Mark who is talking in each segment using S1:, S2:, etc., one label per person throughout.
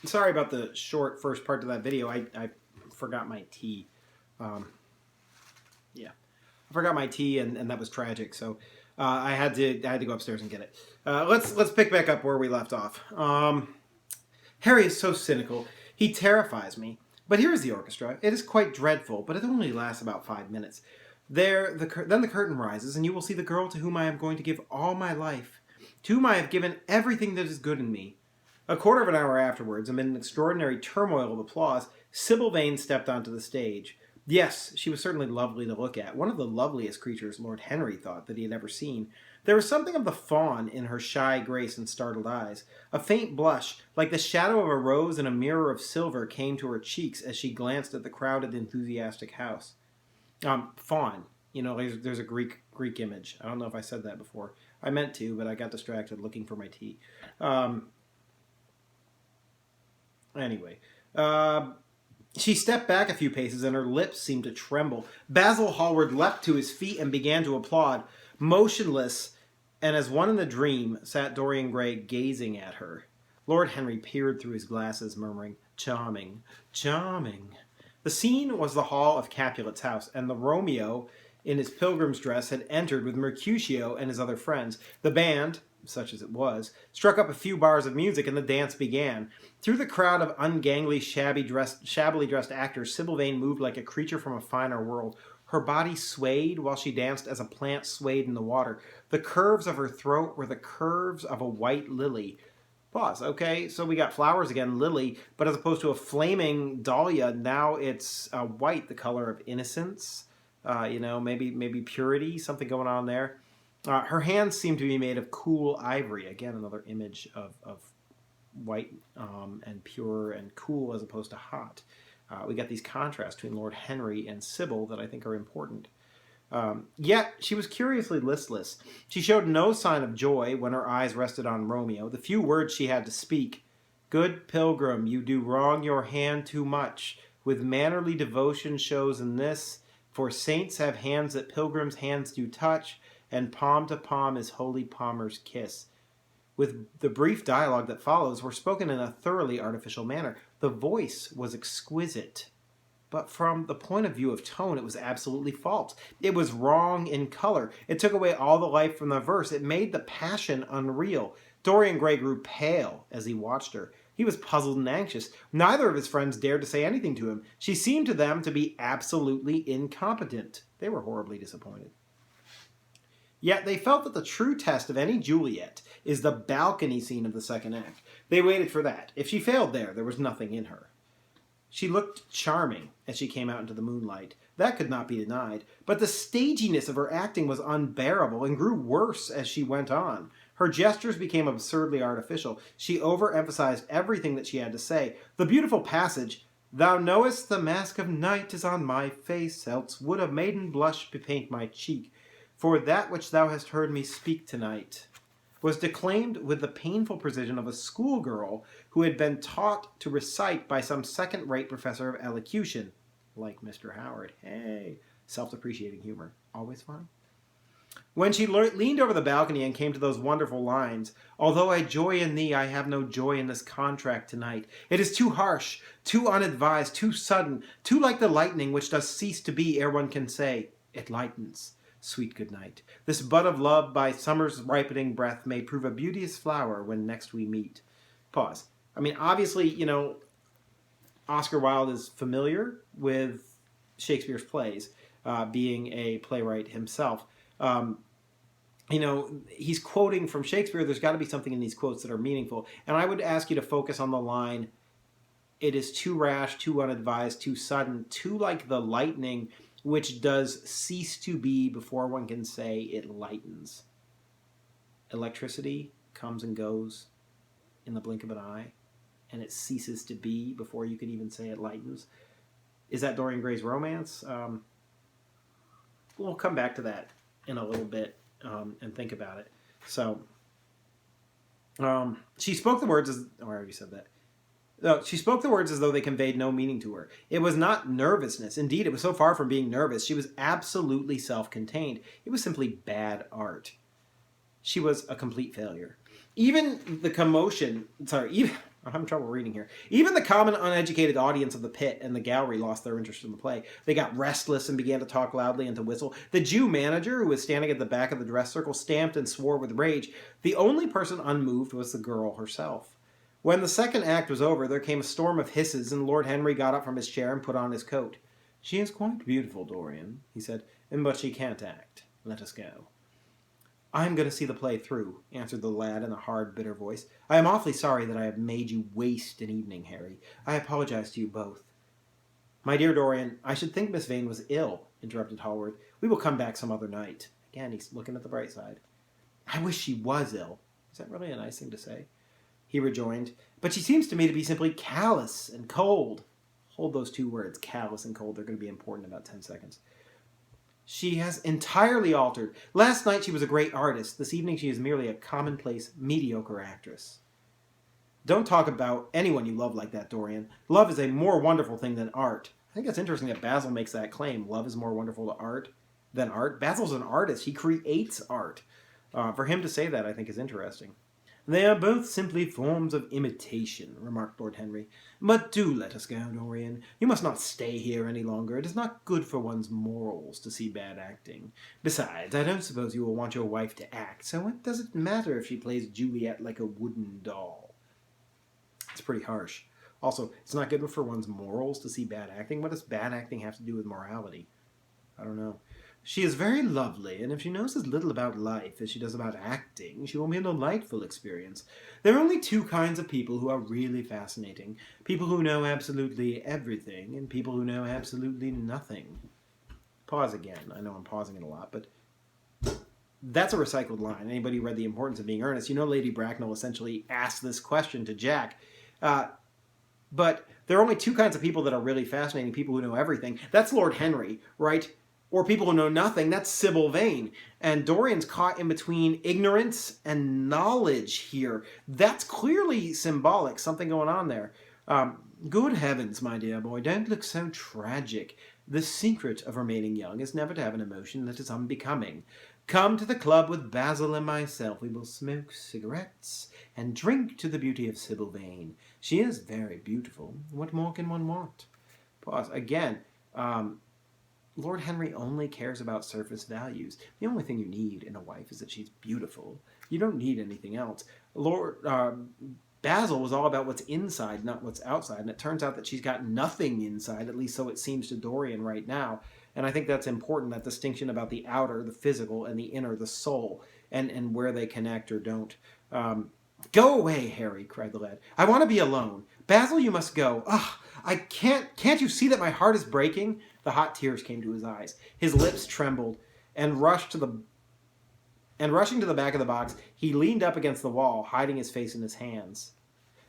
S1: Sorry about the short first part of that video. I forgot my tea. Yeah, I forgot my tea, and that was tragic. So I had to go upstairs and get it. Let's pick back up where we left off. Harry is so cynical. He terrifies me. But here is the orchestra. It is quite dreadful, but it only lasts about 5 minutes. Then the curtain rises, and you will see the girl to whom I am going to give all my life, to whom I have given everything that is good in me. A quarter of an hour afterwards, amid an extraordinary turmoil of applause, Sibyl Vane stepped onto the stage. Yes, she was certainly lovely to look at, one of the loveliest creatures Lord Henry thought that he had ever seen. There was something of the fawn in her shy grace and startled eyes. A faint blush, like the shadow of a rose in a mirror of silver, came to her cheeks as she glanced at the crowded, enthusiastic house. Fawn. You know, there's a Greek image. I don't know if I said that before. I meant to, but I got distracted looking for my tea. Anyway, she stepped back a few paces and her lips seemed to tremble. Basil Hallward leapt to his feet and began to applaud. Motionless and as one in a dream sat Dorian Gray gazing at her. Lord Henry peered through his glasses, murmuring, "Charming, charming." The scene was the hall of Capulet's house, and the Romeo, in his pilgrim's dress, had entered with Mercutio and his other friends. The band, such as it was, struck up a few bars of music, and the dance began. Through the crowd of ungainly, shabbily dressed actors, Sibyl Vane moved like a creature from a finer world. Her body swayed while she danced as a plant swayed in the water. The curves of her throat were the curves of a white lily. Pause. Okay, so we got flowers again, lily, but as opposed to a flaming dahlia, now it's white, the color of innocence. Maybe purity, something going on there. Her hands seem to be made of cool ivory. Again, another image of white and pure and cool as opposed to hot. We got these contrasts between Lord Henry and Sibyl that I think are important. Yet she was curiously listless. She showed no sign of joy when her eyes rested on Romeo. The few words she had to speak: "Good pilgrim, you do wrong your hand too much. With mannerly devotion shows in this, for saints have hands that pilgrims' hands do touch, and palm to palm is holy palmer's kiss." With the brief dialogue that follows were spoken in a thoroughly artificial manner. The voice was exquisite, but from the point of view of tone, it was absolutely false. It was wrong in color. It took away all the life from the verse. It made the passion unreal. Dorian Gray grew pale as he watched her. He was puzzled and anxious. Neither of his friends dared to say anything to him. She seemed to them to be absolutely incompetent. They were horribly disappointed. Yet they felt that the true test of any Juliet is the balcony scene of the second act. They waited for that. If she failed there was nothing in her. She looked charming as she came out into the moonlight. That could not be denied. But the staginess of her acting was unbearable and grew worse as she went on. Her gestures became absurdly artificial. She overemphasized everything that she had to say. The beautiful passage, "Thou knowest the mask of night is on my face, else would a maiden blush bepaint my cheek, for that which thou hast heard me speak tonight," was declaimed with the painful precision of a schoolgirl who had been taught to recite by some second-rate professor of elocution, like Mr. Howard. Hey, self-depreciating humor. Always fun. When she leaned over the balcony and came to those wonderful lines, "Although I joy in thee, I have no joy in this contract tonight. It is too harsh, too unadvised, too sudden, too like the lightning which does cease to be ere one can say, it lightens. Sweet good night. This bud of love by summer's ripening breath may prove a beauteous flower when next we meet." Pause. I mean, obviously, Oscar Wilde is familiar with Shakespeare's plays, being a playwright himself. He's quoting from Shakespeare. There's got to be something in these quotes that are meaningful. And I would ask you to focus on the line, "It is too rash, too unadvised, too sudden, too like the lightning which does cease to be before one can say it lightens." Electricity comes and goes in the blink of an eye, and it ceases to be before you can even say it lightens. Is that Dorian Gray's romance? We'll come back to that in a little bit and think about it. So, she spoke the words as... Oh, I already said that. No, she spoke the words as though they conveyed no meaning to her. It was not nervousness. Indeed, it was so far from being nervous. She was absolutely self-contained. It was simply bad art. She was a complete failure. Even I'm having trouble reading here. Even the common uneducated audience of the pit and the gallery lost their interest in the play. They got restless and began to talk loudly and to whistle. The Jew manager, who was standing at the back of the dress circle, stamped and swore with rage. The only person unmoved was the girl herself. When the second act was over, there came a storm of hisses, and Lord Henry got up from his chair and put on his coat. "She is quite beautiful, Dorian," he said, "but she can't act. Let us go." "I'm going to see the play through," answered the lad in a hard, bitter voice. "I am awfully sorry that I have made you waste an evening, Harry. I apologize to you both." "My dear Dorian, I should think Miss Vane was ill," interrupted Hallward. "We will come back some other night." Again, he's looking at the bright side. "I wish she was ill." Is that really a nice thing to say? He rejoined, "But she seems to me to be simply callous and cold." Hold those two words, callous and cold. They're going to be important in about 10 seconds. "She has entirely altered. Last night she was a great artist. This evening she is merely a commonplace, mediocre actress." "Don't talk about anyone you love like that, Dorian. Love is a more wonderful thing than art." I think it's interesting that Basil makes that claim. Love is more wonderful than art. Basil's an artist. He creates art. For him to say that, I think, is interesting. "They are both simply forms of imitation," remarked Lord Henry. "But do let us go, Dorian. You must not stay here any longer. It is not good for one's morals to see bad acting. Besides, I don't suppose you will want your wife to act, so what does it matter if she plays Juliet like a wooden doll?" It's pretty harsh. Also, it's not good for one's morals to see bad acting. What does bad acting have to do with morality? I don't know. "She is very lovely, and if she knows as little about life as she does about acting, she will be a delightful experience. There are only two kinds of people who are really fascinating. People who know absolutely everything, and people who know absolutely nothing." Pause again. I know I'm pausing it a lot, but that's a recycled line. Anybody who read The Importance of Being Earnest, you know Lady Bracknell essentially asked this question to Jack. But there are only two kinds of people that are really fascinating, people who know everything. That's Lord Henry, right? Or people who know nothing, that's Sibyl Vane. And Dorian's caught in between ignorance and knowledge here. That's clearly symbolic, something going on there. Good heavens, my dear boy, don't look so tragic. The secret of remaining young is never to have an emotion that is unbecoming. Come to the club with Basil and myself. We will smoke cigarettes and drink to the beauty of Sibyl Vane. She is very beautiful. What more can one want? Pause. Again, Lord Henry only cares about surface values. The only thing you need in a wife is that she's beautiful. You don't need anything else. Basil was all about what's inside, not what's outside. And it turns out that she's got nothing inside, at least so it seems to Dorian right now. And I think that's important, that distinction about the outer, the physical, and the inner, the soul, and where they connect or don't. "Go away, Harry," cried the lad. "I want to be alone. Basil, you must go. I can't you see that my heart is breaking?" The hot tears came to his eyes. His lips trembled, and rushing to the back of the box, he leaned up against the wall, hiding his face in his hands.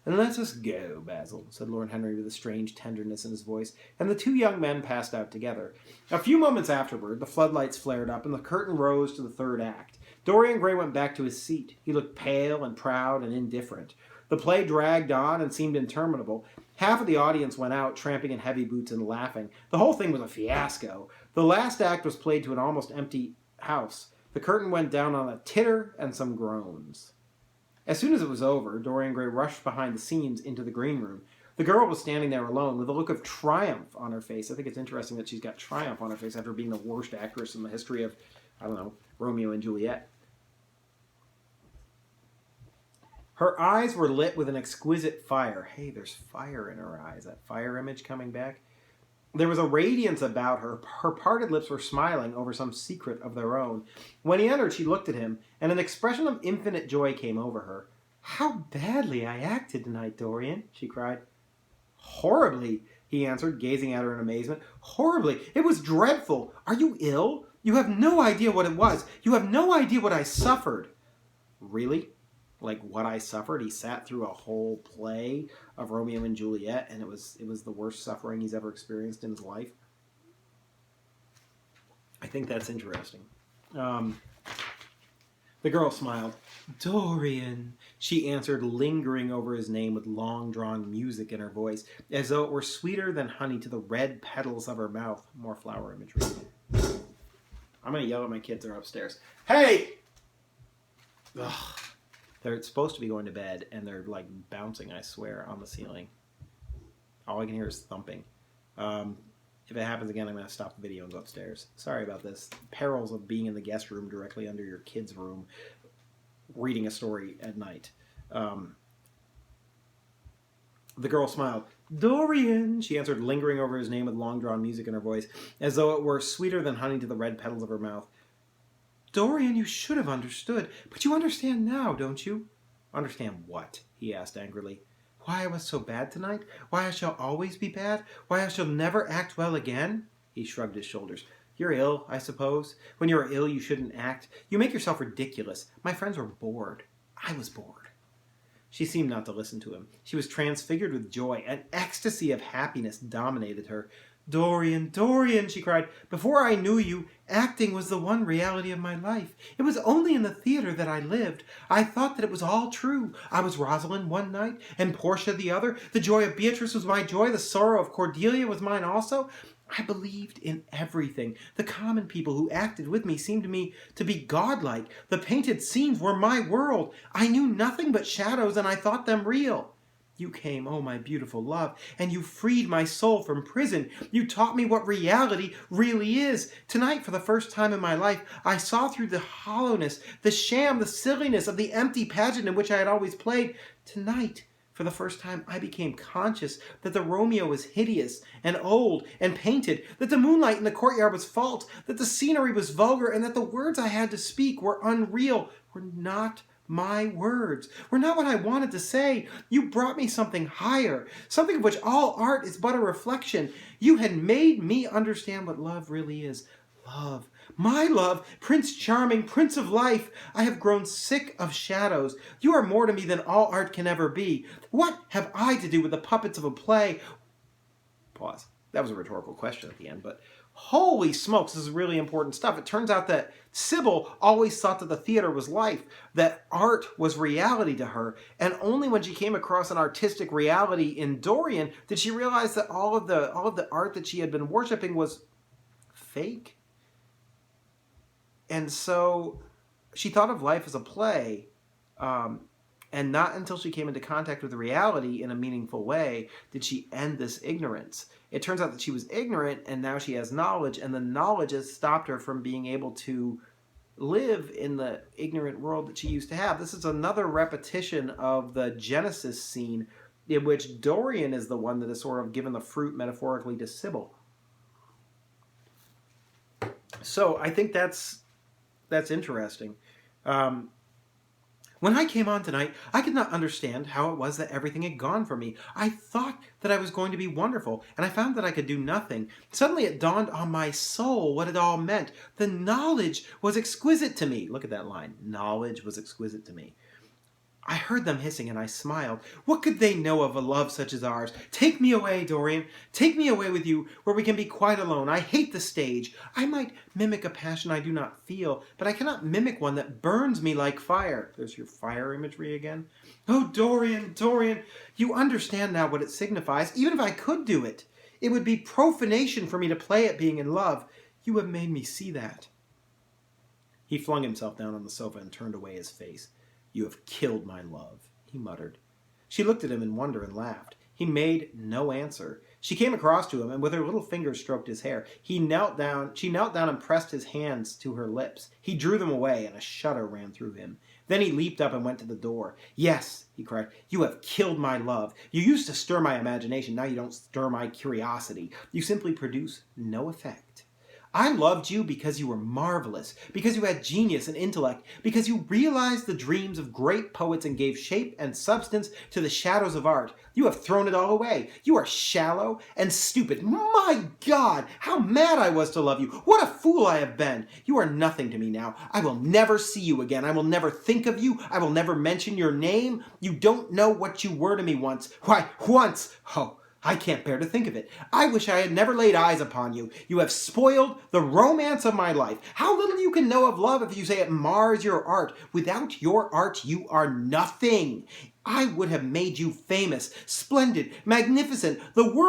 S1: "Let us go, Basil," said Lord Henry with a strange tenderness in his voice, and the two young men passed out together. A few moments afterward, the floodlights flared up, and the curtain rose to the third act. Dorian Gray went back to his seat. He looked pale and proud and indifferent. The play dragged on and seemed interminable. Half of the audience went out, tramping in heavy boots and laughing. The whole thing was a fiasco. The last act was played to an almost empty house. The curtain went down on a titter and some groans. As soon as it was over, Dorian Gray rushed behind the scenes into the green room. The girl was standing there alone with a look of triumph on her face. I think it's interesting that she's got triumph on her face after being the worst actress in the history of, Romeo and Juliet. Her eyes were lit with an exquisite fire. Hey, there's fire in her eyes. That fire image coming back. There was a radiance about her. Her parted lips were smiling over some secret of their own. When he entered, she looked at him, and an expression of infinite joy came over her. "How badly I acted tonight, Dorian," she cried. "Horribly," he answered, gazing at her in amazement. "Horribly. It was dreadful. Are you ill? You have no idea what it was. You have no idea what I suffered." Really? Like what I suffered? He sat through a whole play of Romeo and Juliet, and it was the worst suffering he's ever experienced in his life. I think that's interesting. The girl smiled. "Dorian," she answered, lingering over his name with long-drawn music in her voice, as though it were sweeter than honey to the red petals of her mouth. More flower imagery. I'm going to yell at my kids. They're upstairs. "Hey!" Ugh. They're supposed to be going to bed, and they're like bouncing, I swear, on the ceiling. All I can hear is thumping. If it happens again, I'm going to stop the video and go upstairs. Sorry about this. Perils of being in the guest room directly under your kid's room, reading a story at night. The girl smiled. "Dorian," she answered, lingering over his name with long-drawn music in her voice, as though it were sweeter than honey to the red petals of her mouth. "Dorian, you should have understood, but you understand now, don't you?" "Understand what?" he asked angrily. "Why I was so bad tonight? Why I shall always be bad? Why I shall never act well again?" He shrugged his shoulders. "You're ill, I suppose. When you are ill, you shouldn't act. You make yourself ridiculous. My friends were bored. I was bored." She seemed not to listen to him. She was transfigured with joy. An ecstasy of happiness dominated her. "Dorian, Dorian," she cried, "before I knew you, acting was the one reality of my life. It was only in the theater that I lived. I thought that it was all true. I was Rosalind one night, and Portia the other. The joy of Beatrice was my joy. The sorrow of Cordelia was mine also. I believed in everything. The common people who acted with me seemed to me to be godlike. The painted scenes were my world. I knew nothing but shadows, and I thought them real. You came, oh my beautiful love, and you freed my soul from prison. You taught me what reality really is. Tonight, for the first time in my life, I saw through the hollowness, the sham, the silliness of the empty pageant in which I had always played. Tonight, for the first time, I became conscious that the Romeo was hideous and old and painted, that the moonlight in the courtyard was false, that the scenery was vulgar, and that the words I had to speak were unreal, were not my words, were not what I wanted to say. You brought me something higher, something of which all art is but a reflection. You had made me understand what love really is. Love, my love, Prince Charming, Prince of Life. I have grown sick of shadows. You are more to me than all art can ever be. What have I to do with the puppets of a play?" Pause. That was a rhetorical question at the end, but holy smokes, this is really important stuff. It turns out that Sibyl always thought that the theater was life, that art was reality to her, and only when she came across an artistic reality in Dorian did she realize that all of the art that she had been worshiping was fake. And so she thought of life as a play, and not until she came into contact with reality in a meaningful way did she end this ignorance. It turns out that she was ignorant, and now she has knowledge, and the knowledge has stopped her from being able to live in the ignorant world that she used to have. This is another repetition of the Genesis scene in which Dorian is the one that is sort of given the fruit metaphorically to Sibyl. So I think that's interesting. When I came on tonight, I could not understand how it was that everything had gone for me. I thought that I was going to be wonderful, and I found that I could do nothing. Suddenly it dawned on my soul what it all meant. The knowledge was exquisite to me. Look at that line. Knowledge was exquisite to me. I heard them hissing, and I smiled. What could they know of a love such as ours? Take me away, Dorian. Take me away with you, where we can be quite alone. I hate the stage. I might mimic a passion I do not feel, but I cannot mimic one that burns me like fire. There's your fire imagery again. Oh, Dorian, Dorian, you understand now what it signifies. Even if I could do it, it would be profanation for me to play at being in love. You have made me see that. He flung himself down on the sofa and turned away his face. "You have killed my love," he muttered. She looked at him in wonder and laughed. He made no answer. She came across to him and with her little fingers stroked his hair. She knelt down and pressed his hands to her lips. He drew them away and a shudder ran through him. Then he leaped up and went to the door. "Yes," he cried, "you have killed my love. You used to stir my imagination. Now you don't stir my curiosity. You simply produce no effect. I loved you because you were marvelous, because you had genius and intellect, because you realized the dreams of great poets and gave shape and substance to the shadows of art. You have thrown it all away. You are shallow and stupid. My God, how mad I was to love you. What a fool I have been. You are nothing to me now. I will never see you again. I will never think of you. I will never mention your name. You don't know what you were to me once. Why, once! Oh, I can't bear to think of it. I wish I had never laid eyes upon you. You have spoiled the romance of my life. How little you can know of love if you say it mars your art. Without your art, you are nothing. I would have made you famous, splendid, magnificent. The world